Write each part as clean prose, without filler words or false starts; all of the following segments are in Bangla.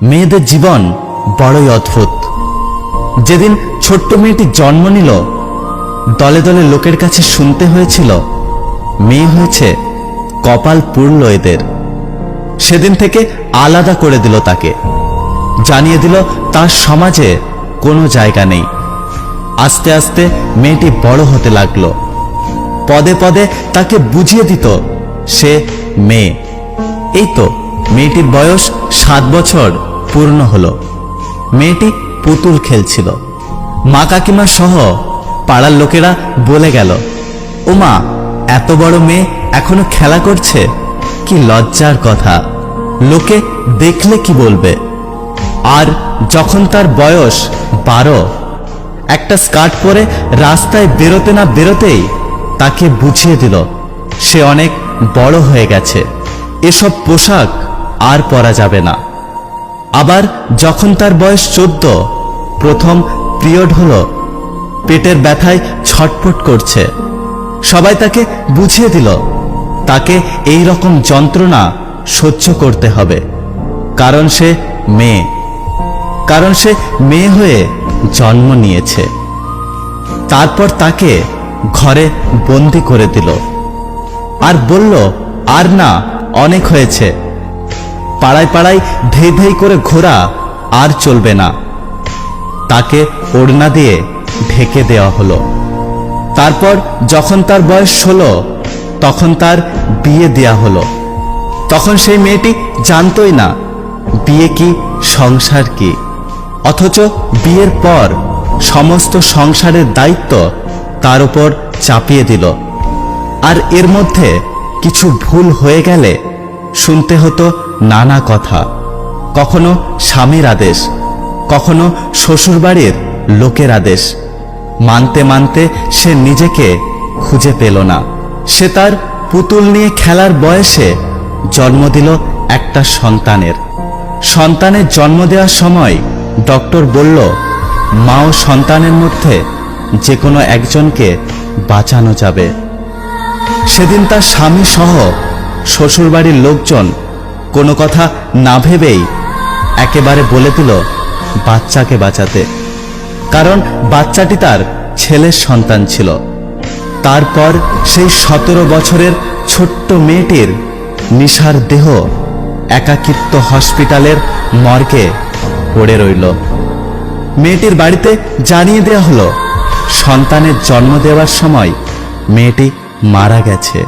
মেয়েদের জীবন বড়ই অদ্ভুত। যেদিন ছোট্ট মেয়েটি জন্ম নিল, দলে দলে লোকের কাছে শুনতে হয়েছিল মেয়ে হয়েছে, কপাল পুড়ল এদের। সেদিন থেকে আলাদা করে দিল তাকে, জানিয়ে দিল তার সমাজে কোনো জায়গা নেই। আস্তে আস্তে মেয়েটি বড় হতে লাগলো। পদে পদে তাকে বুঝিয়ে দিত সে মেয়ে। এই তো মেয়েটির বয়স 7 বছর পূর্ণ হলো। মেয়েটি পুতুল খেলছিল। মা কাকিমা সহ পাড়ার লোকেরা বলে গেল, ও মা, এত বড় মেয়ে এখনো খেলা করছে, কি লজ্জার কথা, লোকে দেখলে কি বলবে। আর যখন তার বয়স 12, একটা স্কার্ট পরে রাস্তায় বেরোতে না বেরোতেই তাকে বুঝিয়ে দিল সে অনেক বড় হয়ে গেছে, এসব পোশাক আর পরা যাবে না। আবার যখন তার বয়স 14, প্রথম পিরিয়ড হলো, পেটের ব্যথায় ছটফট করছে। সবাই তাকে বুঝিয়ে দিল তাকে এই রকম যন্ত্রণা সহ্য করতে হবে, কারণ সে মেয়ে হয়ে জন্ম নিয়েছে। তারপর তাকে ঘরে বন্দি করে দিল আর বলল, আর না, অনেক হয়েছে, পাড়ায় পাড়ায় ধেই ধেই করে ঘোরা আর চলবে না। তাকে ওড়না দিয়ে ঢেকে দেওয়া হলো। তারপর যখন তার বয়স 16, তখন তার বিয়ে দেয়া হলো। তখন সেই মেয়েটি জানতই না বিয়ে কি, সংসার কি। অথচ বিয়ের পর সমস্ত সংসারের দায়িত্ব তার উপর চাপিয়ে দিল। আর এর মধ্যে কিছু ভুল হয়ে গেলে শুনতে হতো নানা কথা, কখনো স্বামীর আদেশ, কখনো শ্বশুরবাড়ির লোকের আদেশ। মানতে মানতে সে নিজেকে খুঁজে পেল না। সে তার পুতুল নিয়ে খেলার বয়সে জন্ম দিল একটা সন্তানের। সন্তানের জন্ম দেওয়ার সময় ডক্টর বলল, মা ও সন্তানের মধ্যে যে কোনো একজনকে বাঁচানো যাবে। সেদিন তার স্বামী সহ শ্বশুরবাড়ির লোকজন কোনো কথা না ভেবেই একেবারে বলে দিল বাচ্চাকে বাঁচাতে, কারণ বাচ্চাটি তার ছেলের সন্তান ছিল। তারপর সেই 17 বছরের ছোট্ট মেয়েটির নিশার দেহ একাকিত্ব হসপিটালের মর্গে পড়ে রইল। মেয়েটির বাড়িতে জানিয়ে দেওয়া হলো সন্তানের জন্ম দেওয়ার সময় মেয়েটি মারা গেছে।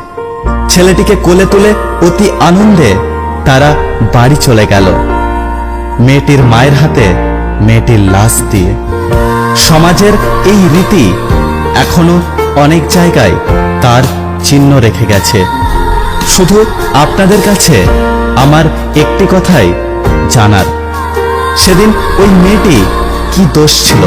ছেলেটিকে কোলে তুলে অতি আনন্দে তারা বাড়ি চলে গেল, মেয়েটির মায়ের হাতে মেয়েটির লাশ দিয়ে। সমাজের এই রীতি এখনো অনেক জায়গায় তার চিহ্ন রেখে গেছে। শুধু আপনাদের কাছে আমার একটি কথাই জানার, সেদিন ওই মেয়েটি কি দোষ ছিল।